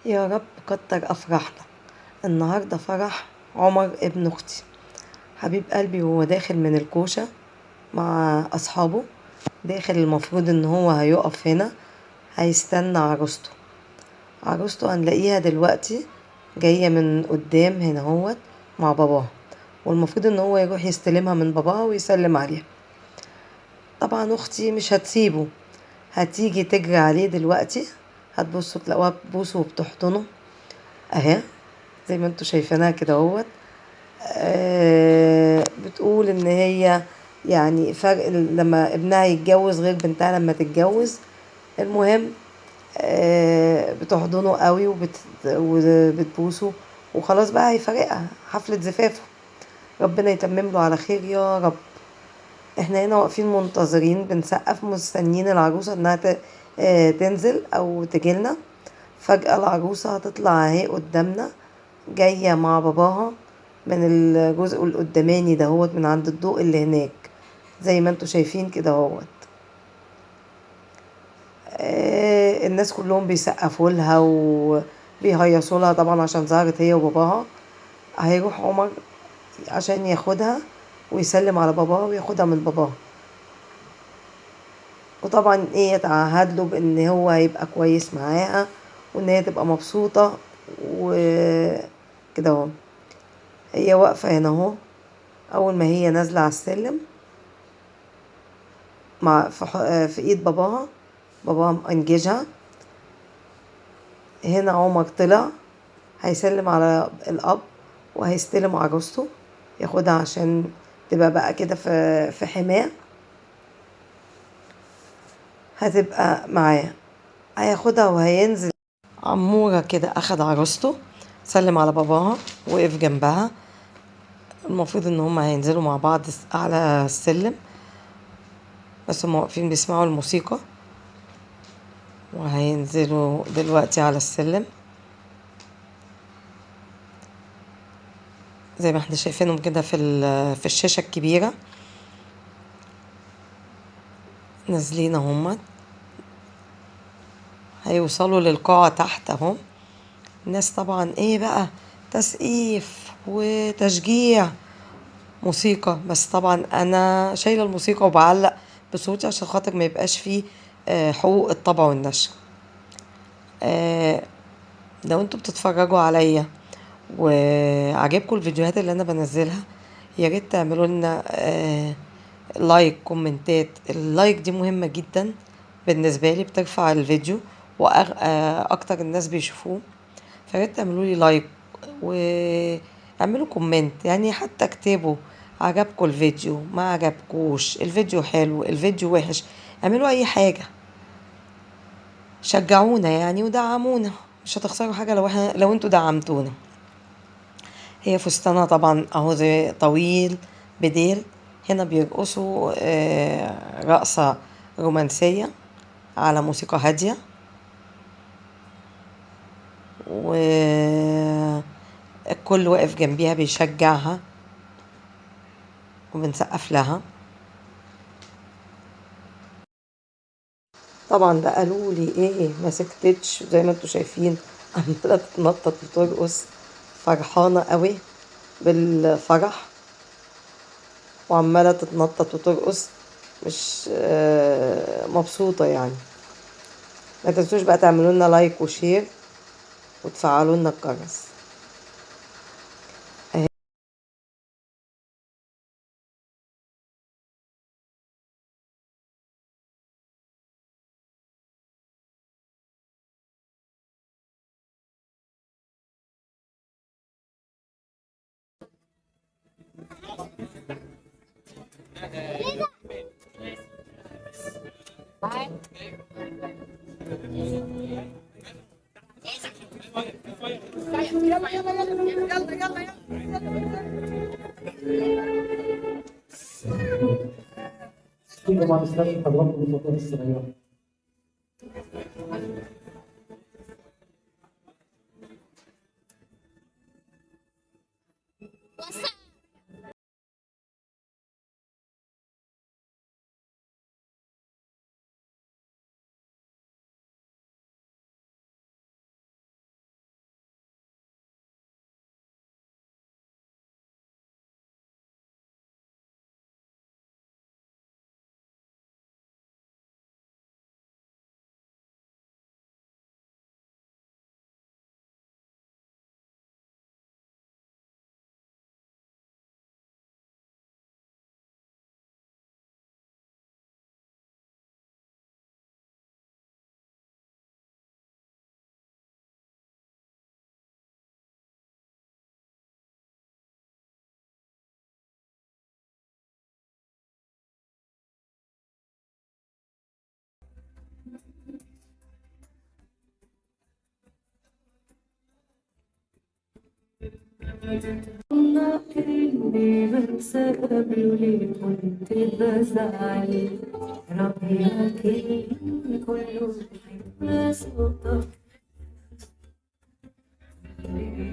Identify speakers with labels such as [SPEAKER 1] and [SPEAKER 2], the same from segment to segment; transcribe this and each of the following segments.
[SPEAKER 1] يا رب كتر أفراحنا. النهاردة فرح عمر ابن أختي حبيب قلبي، وهو داخل من الكوشة مع أصحابه. داخل المفروض إن هو هيقف هنا هيستنى عروسته هنلاقيها دلوقتي جاية من قدام هنا هوت مع باباها، والمفروض إن هو يروح يستلمها من باباها ويسلم عليها. طبعا أختي مش هتسيبه، هتيجي تجري عليه دلوقتي، هتبصوا تلاقوها بتبوسه وبتحضنه اهي زي ما انتوا شايفينها كده اهوت. بتقول ان هي يعني فرق لما ابنها يتجوز غير بنتها لما تتجوز. المهم بتحضنه قوي وبتبوسه، وخلاص بقى هيفارقها حفلة زفافه. ربنا يتمم له على خير يا رب. احنا هنا واقفين منتظرين بنسقف مستنيين العروسة انها تنزل او تجيلنا. فجأة العروسة هتطلع اهي قدامنا جاية مع باباها من الجزء القداماني دهوت من عند الضوء اللي هناك زي ما انتوا شايفين كده اهوت. الناس كلهم بيسقفوا لها وبيهيصوا لها طبعا عشان ظهرت هي وباباها. هيروح عمر عشان ياخدها ويسلم على باباها وياخدها من باباها، وطبعا يتعهد له بان هو هيبقى كويس معاها وان هي تبقى مبسوطة وكده اهو. هي واقفة هنا اهو. اول ما هي نازلة على السلم مع في ايد باباها مأنججها. هنا عمر طلع هيسلم على الاب وهيستلم عروسته ياخدها عشان تبقى بقى كده في حماه، هتبقى معاه. هياخدها وهينزل. عمورة كده اخد عروسته سلم على باباها وقف جنبها. المفروض ان هما هينزلوا مع بعض على السلم، بس هما واقفين بيسمعوا الموسيقى وهينزلوا دلوقتي على السلم زي ما احنا شايفينهم كده في الشاشة الكبيرة. نازلين هما هيوصلوا للقاعة تحت اهو. الناس طبعا بقى تسقيف وتشجيع موسيقى، بس طبعا انا شايلة الموسيقى وبعلق بصوتي عشان خاطر ما يبقاش فيه حقوق الطبع والنشر. لو انتوا بتتفرجوا عليا وعجبكم الفيديوهات اللي انا بنزلها، يا ريت تعملوا لنا لايك كومنتات. اللايك دي مهمة جدا بالنسبة لي، بترفع الفيديو واكتر الناس بيشوفوه. فياريت تعملوا لي لايك واعملوا كومنت، يعني حتى اكتبوا عجبكم الفيديو، ما عجبكوش الفيديو، حلو الفيديو وحش، اعملوا اي حاجة شجعونا يعني ودعمونا. مش هتخسروا حاجة لو انتوا دعمتونا. هي فستانها طبعا اهو زي طويل بديل. هنا بيرقصوا رقصة رومانسية على موسيقى هادية، والكل واقف جنبيها بيشجعها وبنسقف لها. طبعا بقى قالوا لي ما سكتتش زي ما انتوا شايفين عماله تتنطط وترقص، فرحانه قوي بالفرح وعماله تتنطط وترقص، مش مبسوطه يعني. ما تنسوش بقى تعملوا لنا لايك وشير وتفعلوا لنا الجرس.
[SPEAKER 2] في طبعا استخدم حضراتكم المطار الصغيرة.
[SPEAKER 3] الله إني بنسى قبله ليه كنت بزعل، رأيك كله حب صوتك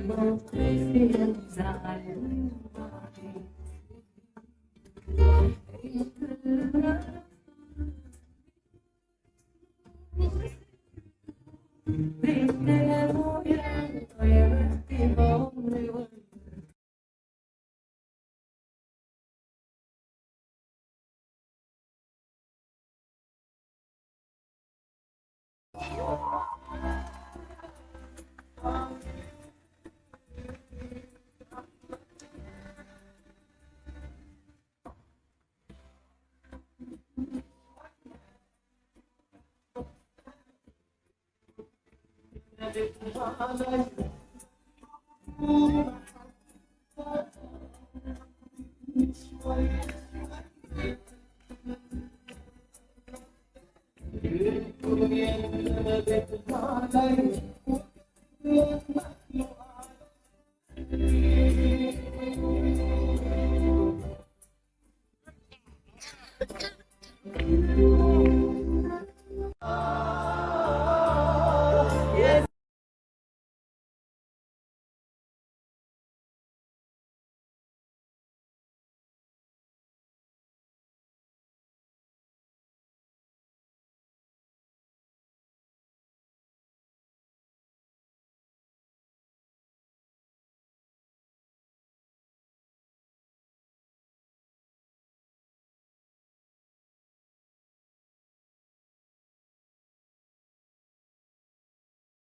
[SPEAKER 3] موقفي يزعل. بيتنا يا بختي بعمري